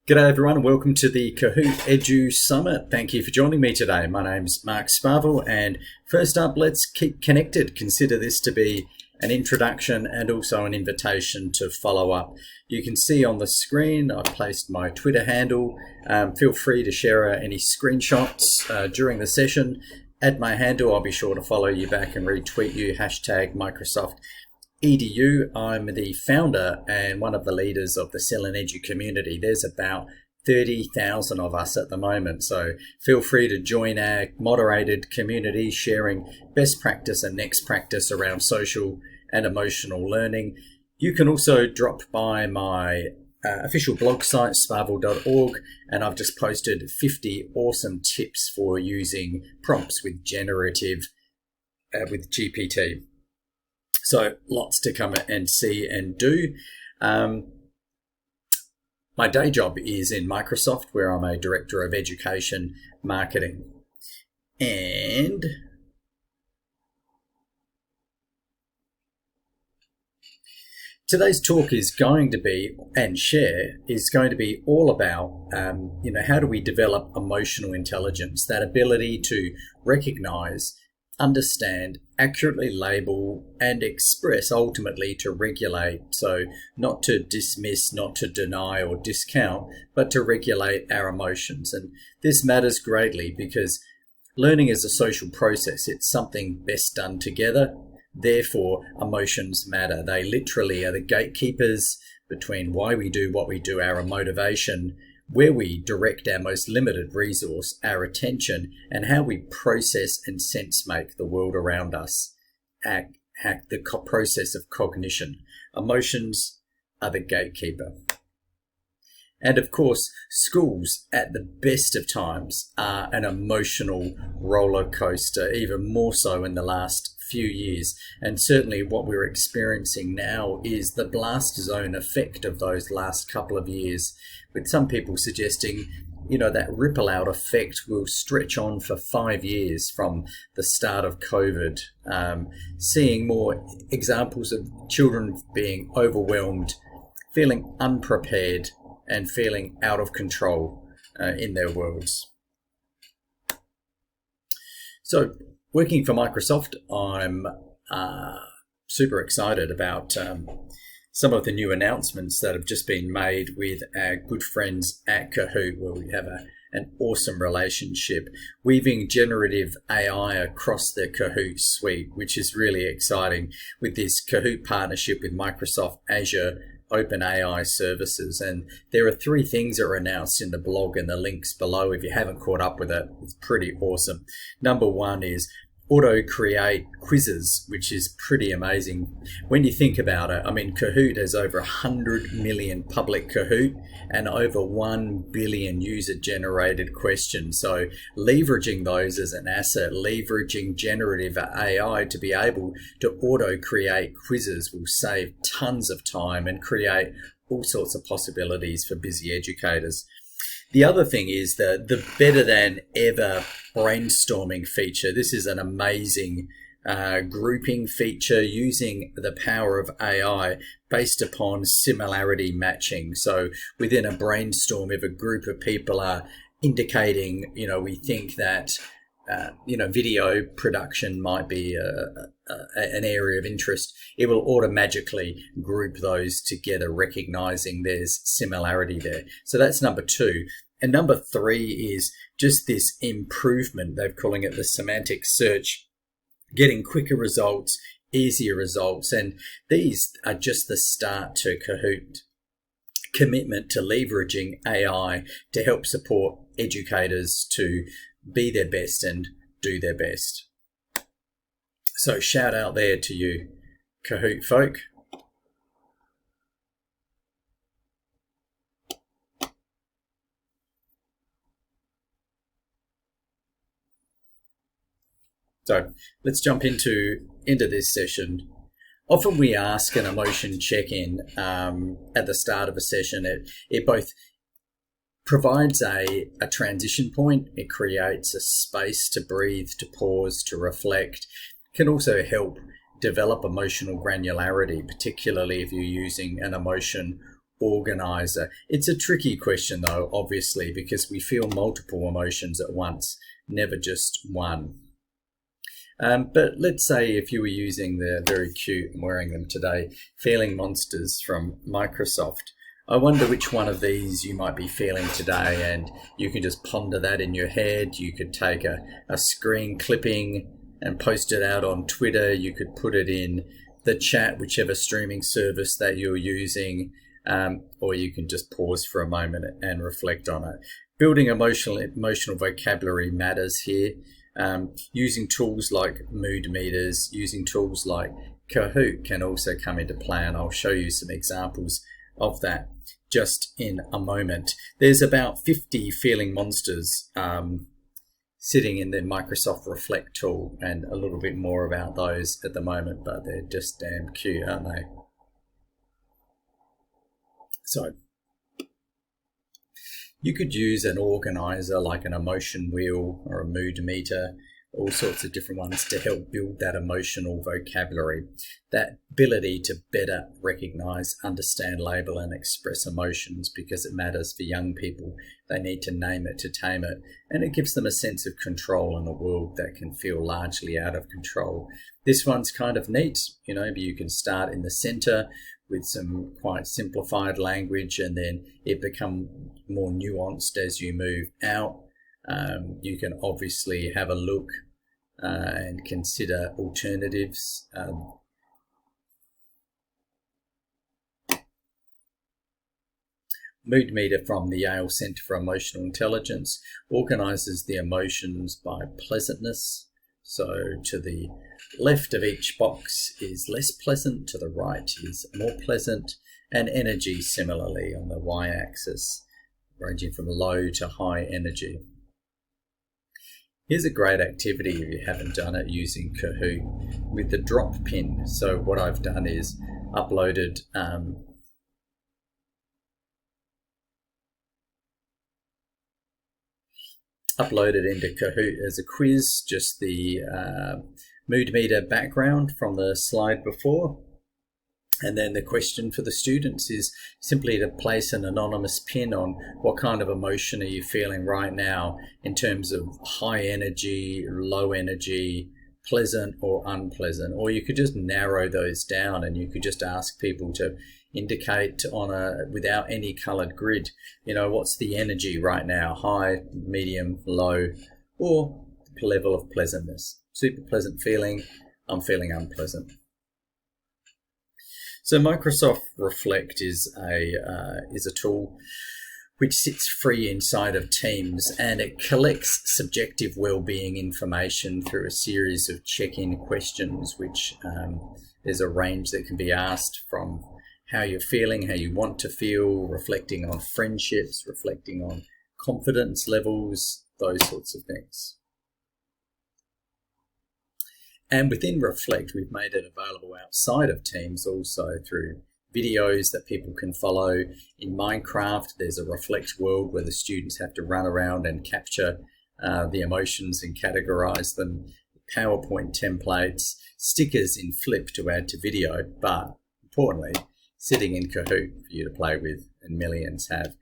G'day everyone, welcome to the Kahoot Edu Summit. Thank you for joining me today. My name's Mark Sparvel, and first up, let's keep connected. Consider this to be an introduction and also an invitation to follow up. You can see on the screen, I've placed my Twitter handle. Feel free to share any screenshots during the session. Add my handle, I'll be sure to follow you back and retweet you, #Microsoft EDU. I'm the founder and one of the leaders of the SELN-Edu community. There's about 30,000 of us at the moment, so feel free to join our moderated community, sharing best practice and next practice around social and emotional learning. You can also drop by my official blog site, sparvel.org, and I've just posted 50 awesome tips for using prompts with with GPT. So lots to come and see and do. My day job is in Microsoft, where I'm a director of education marketing. And today's talk is going to be, and share, is going to be all about, how do we develop emotional intelligence, that ability to recognize, understand, accurately label, and express, ultimately to regulate. So not to dismiss, not to deny or discount, but to regulate our emotions. And this matters greatly because learning is a social process. It's something best done together. Therefore, emotions matter. They literally are the gatekeepers between why we do what we do, our motivation, where we direct our most limited resource, our attention, and how we process and sense make the world around us, the process of cognition. Emotions are the gatekeeper. And of course, schools at the best of times are an emotional roller coaster, even more so in the last few years. And certainly what we're experiencing now is the blast zone effect of those last couple of years, with some people suggesting, that ripple out effect will stretch on for 5 years from the start of COVID. Seeing more examples of children being overwhelmed, feeling unprepared, and feeling out of control in their worlds. So, working for Microsoft, I'm super excited about some of the new announcements that have just been made with our good friends at Kahoot, where we have an awesome relationship, weaving generative AI across the Kahoot suite, which is really exciting, with this Kahoot partnership with Microsoft Azure OpenAI services. And there are 3 things that are announced in the blog and the links below. If you haven't caught up with it, it's pretty awesome. Number 1 is auto-create quizzes, which is pretty amazing when you think about it. I mean, Kahoot has over 100 million public Kahoot and over 1 billion user-generated questions. So leveraging those as an asset, leveraging generative AI to be able to auto-create quizzes will save tons of time and create all sorts of possibilities for busy educators. The other thing is the better than ever brainstorming feature. This is an amazing grouping feature using the power of AI based upon similarity matching. So within a brainstorm, if a group of people are indicating, we think that, video production might be an area of interest, it will automatically group those together, recognizing there's similarity there. So that's number 2. And number 3 is just this improvement. They're calling it the semantic search, getting quicker results, easier results. And these are just the start to Kahoot commitment to leveraging AI to help support educators to be their best and do their best. So shout out there to you, Kahoot folk. So let's jump into this session. Often we ask an emotion check-in at the start of a session. It both provides a transition point. It creates a space to breathe, to pause, to reflect. It can also help develop emotional granularity, particularly if you're using an emotion organizer. It's a tricky question though, obviously, because we feel multiple emotions at once, never just one. But let's say if you were using the very cute, I'm wearing them today, Feeling Monsters from Microsoft, I wonder which one of these you might be feeling today, and you can just ponder that in your head. You could take a screen clipping and post it out on Twitter. You could put it in the chat, whichever streaming service that you're using, or you can just pause for a moment and reflect on it. Building emotional vocabulary matters here. Using tools like mood meters, using tools like Kahoot can also come into play, and I'll show you some examples of that just in a moment. There's about 50 Feeling Monsters sitting in the Microsoft Reflect tool, and a little bit more about those at the moment, but they're just damn cute, aren't they? So you could use an organizer like an emotion wheel or a mood meter, all sorts of different ones to help build that emotional vocabulary, that ability to better recognize, understand, label, and express emotions, because it matters for young people. They need to name it to tame it, and it gives them a sense of control in a world that can feel largely out of control. This one's kind of neat, you know, but you can start in the center with some quite simplified language, and then it become more nuanced as you move out. You can obviously have a look and consider alternatives. Mood meter from the Yale Center for Emotional Intelligence organizes the emotions by pleasantness. So to the left of each box is less pleasant, to the right is more pleasant, and energy similarly on the y-axis, ranging from low to high energy. Here's a great activity if you haven't done it using Kahoot with the drop pin. So what I've done is uploaded into Kahoot as a quiz, just the mood meter background from the slide before. And then the question for the students is simply to place an anonymous pin on what kind of emotion are you feeling right now in terms of high energy, low energy, pleasant or unpleasant. Or you could just narrow those down, and you could just ask people to indicate without any colored grid, you know, what's the energy right now, high, medium, low, or the level of pleasantness. Super pleasant feeling, I'm feeling unpleasant. So Microsoft Reflect is a tool which sits free inside of Teams, and it collects subjective well-being information through a series of check-in questions, which there's a range that can be asked from how you're feeling, how you want to feel, reflecting on friendships, reflecting on confidence levels, those sorts of things. And within Reflect, we've made it available outside of Teams also through videos that people can follow. In Minecraft, there's a Reflect world where the students have to run around and capture the emotions and categorize them. PowerPoint templates, stickers in Flip to add to video, but importantly, sitting in Kahoot for you to play with, and millions have.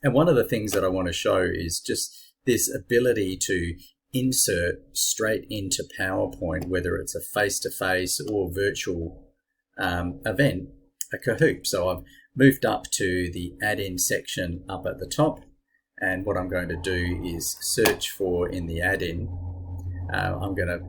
And one of the things that I want to show is just this ability to insert straight into PowerPoint, whether it's a face-to-face or virtual event, a Kahoot. So I've moved up to the add-in section up at the top, and what I'm going to do is search for in the add-in. I'm going to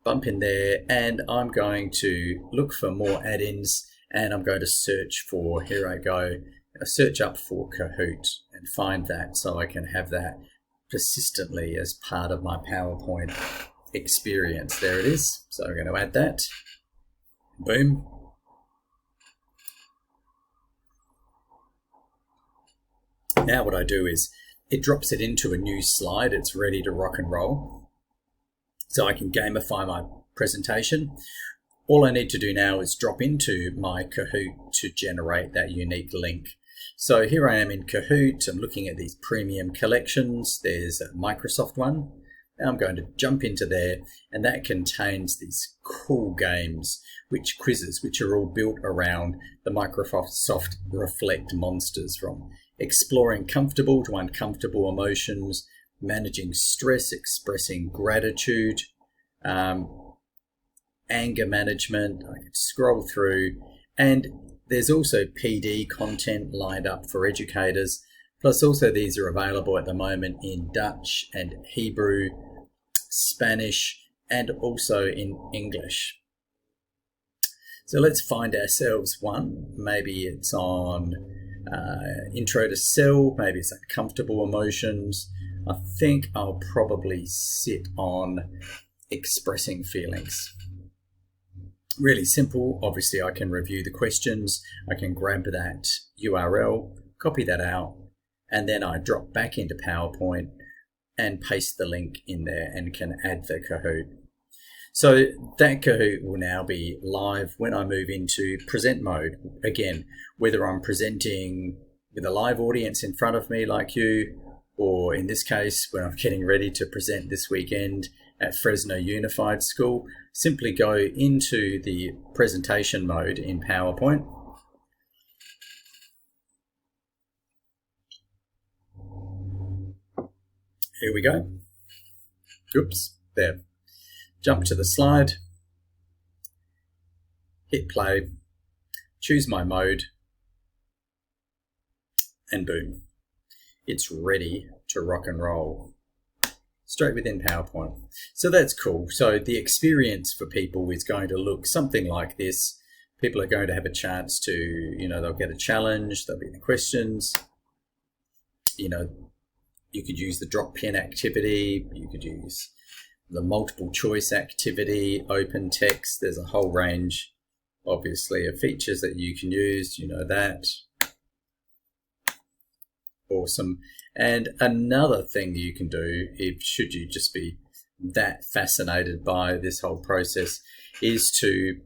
bump in there, and I'm going to look for more add-ins, and I'm going to search for, here I go, search up for Kahoot and find that, so I can have that persistently as part of my PowerPoint experience. There it is. So I'm going to add that. Boom. Now what I do is it drops it into a new slide. It's ready to rock and roll. So I can gamify my presentation. All I need to do now is drop into my Kahoot to generate that unique link. So here I am in Kahoot. I'm looking at these premium collections. There's a Microsoft one, Now I'm going to jump into there, and that contains these cool games, quizzes, which are all built around the Microsoft Reflect monsters, from exploring comfortable to uncomfortable emotions, managing stress, expressing gratitude, anger management. I can scroll through, and there's also PD content lined up for educators. Plus also these are available at the moment in Dutch and Hebrew, Spanish, and also in English. So let's find ourselves one. Maybe it's on Intro to Self, maybe it's Uncomfortable Emotions. I think I'll probably sit on Expressing Feelings. Really simple. Obviously, I can review the questions. I can grab that URL, copy that out, and then I drop back into PowerPoint and paste the link in there and can add the Kahoot. So that Kahoot will now be live when I move into present mode. Again, whether I'm presenting with a live audience in front of me like you, or in this case, when I'm getting ready to present this weekend at Fresno Unified School, simply go into the presentation mode in PowerPoint. Here we go. Oops, there. Jump to the slide, hit play, choose my mode, and boom, it's ready to rock and roll straight within PowerPoint. So that's cool. So the experience for people is going to look something like this. People are going to have a chance to, they'll get a challenge, there'll be the questions, you could use the drop pin activity, you could use the multiple choice activity, open text. There's a whole range, obviously, of features that you can use, that. Awesome. And another thing you can do, should you just be that fascinated by this whole process, is to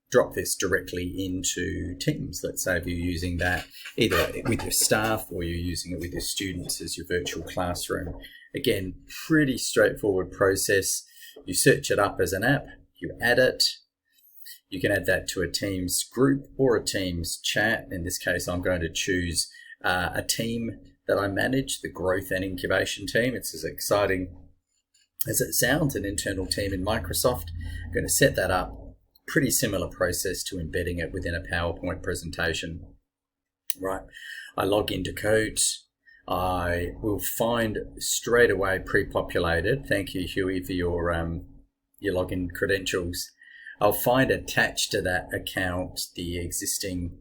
drop this directly into Teams. Let's say if you're using that either with your staff or you're using it with your students as your virtual classroom. Again, pretty straightforward process. You search it up as an app, you add it. You can add that to a Teams group or a Teams chat. In this case, I'm going to choose a team that I manage, the Growth and Incubation team. It's as exciting as it sounds, an internal team in Microsoft. I'm going to set that up. Pretty similar process to embedding it within a PowerPoint presentation. Right, I log into Kahoot. I will find straight away pre-populated. Thank you, Huey, for your login credentials. I'll find attached to that account the existing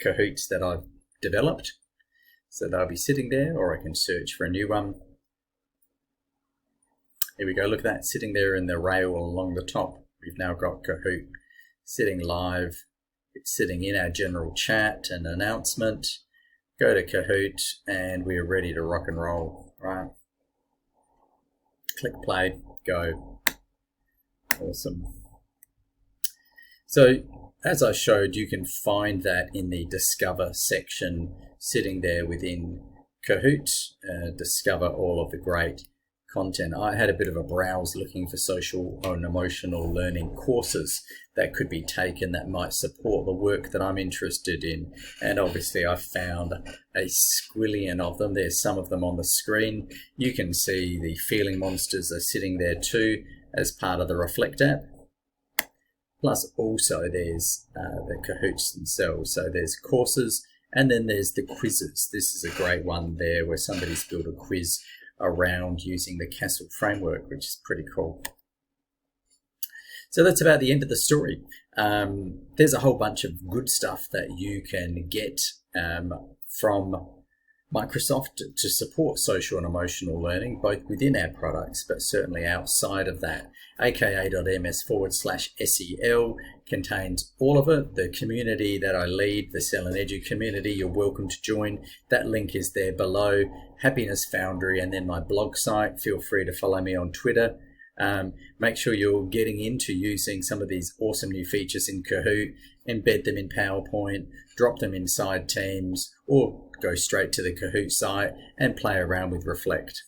Kahoots that I've developed. So they'll be sitting there, or I can search for a new one. Here we go, look at that, sitting there in the rail along the top. We've now got Kahoot sitting live. It's sitting in our general chat and announcement. Go to Kahoot and we're ready to rock and roll, right? Click play, go. Awesome. So as I showed, you can find that in the Discover section sitting there within Kahoot. Discover all of the great content. I had a bit of a browse looking for social and emotional learning courses that could be taken that might support the work that I'm interested in. And obviously I found a squillion of them. There's some of them on the screen. You can see the Feeling Monsters are sitting there too as part of the Reflect app. Plus also there's the Kahoots themselves. So there's courses and then there's the quizzes. This is a great one there where somebody's built a quiz around using the Castle framework, which is pretty cool. So that's about the end of the story. There's a whole bunch of good stuff that you can get from Microsoft to support social and emotional learning, both within our products, but certainly outside of that. aka.ms/SEL contains all of it. The community that I lead, the Sell and Edu community, you're welcome to join. That link is there below. Happiness Foundry, and then my blog site. Feel free to follow me on Twitter. Make sure you're getting into using some of these awesome new features in Kahoot, embed them in PowerPoint, drop them inside Teams, or go straight to the Kahoot site and play around with Reflect.